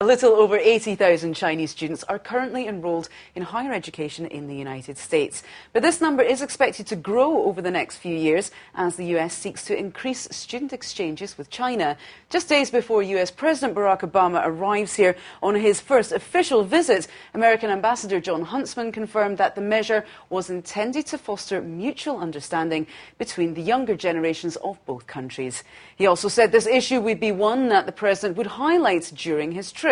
A little over 80,000 Chinese students are currently enrolled in higher education in the United States. But this number is expected to grow over the next few years as the US seeks to increase student exchanges with China. Just days before US President Barack Obama arrives here on his first official visit, American Ambassador John Huntsman confirmed that the measure was intended to foster mutual understanding between the younger generations of both countries. He also said this issue would be one that the president would highlight during his trip.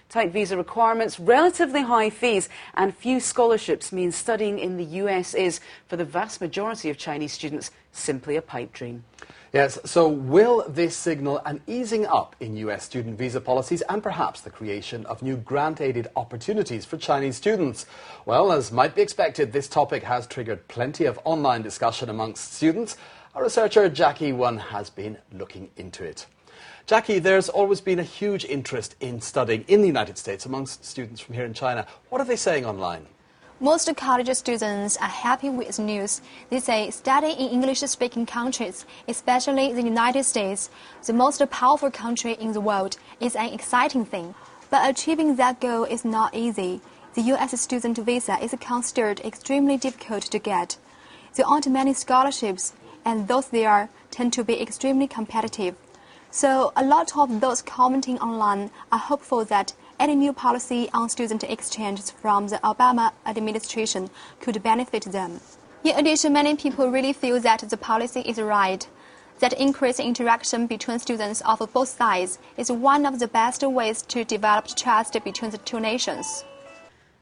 Tight visa requirements, relatively high fees and few scholarships mean studying in the US is, for the vast majority of Chinese students, simply a pipe dream. Yes, so will this signal an easing up in US student visa policies and perhaps the creation of new grant-aided opportunities for Chinese students? Well, as might be expected, this topic has triggered plenty of online discussion amongst students. Our researcher Jackie Won has been looking into it. Jackie, there's always been a huge interest in studying in the United States amongst students from here in China. What are they saying online? Most college students are happy with this news. They say studying in English-speaking countries, especially the United States, the most powerful country in the world, is an exciting thing. But achieving that goal is not easy. The U.S. student visa is considered extremely difficult to get. There aren't many scholarships, and those there tend to be extremely competitive. So a lot of those commenting online are hopeful that any new policy on student exchanges from the Obama administration could benefit them. In addition, many people really feel that the policy is right, that increasing interaction between students of both sides is one of the best ways to develop trust between the two nations.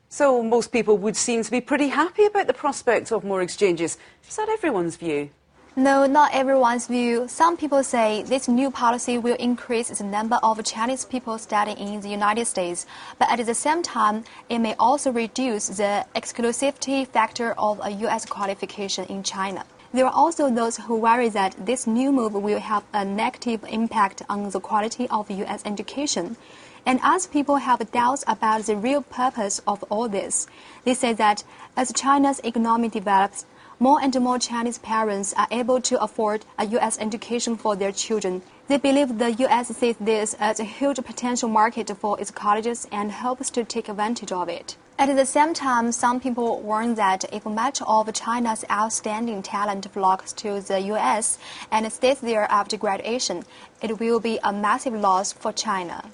So most people would seem to be pretty happy about the prospect of more exchanges. Is that everyone's view? No, not everyone's view. Some people say this new policy will increase the number of Chinese people studying in the United States, but at the same time, it may also reduce the exclusivity factor of a U.S. qualification in China. There are also those who worry that this new move will have a negative impact on the quality of U.S. education. And as people have doubts about the real purpose of all this, they say that as China's economy develops, more and more Chinese parents are able to afford a U.S. education for their children. They believe the U.S. sees this as a huge potential market for its colleges and hopes to take advantage of it. At the same time, some people warn that if much of China's outstanding talent flocks to the U.S. and stays there after graduation, it will be a massive loss for China.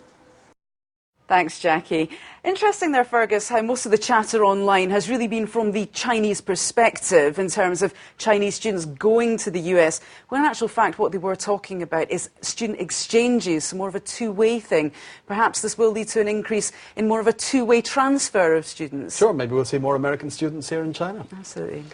Thanks, Jackie. Interesting there, Fergus, how most of the chatter online has really been from the Chinese perspective in terms of Chinese students going to the US, when in actual fact what they were talking about is student exchanges, so more of a two-way thing. Perhaps this will lead to an increase in more of a two-way transfer of students. Sure, maybe we'll see more American students here in China. Absolutely.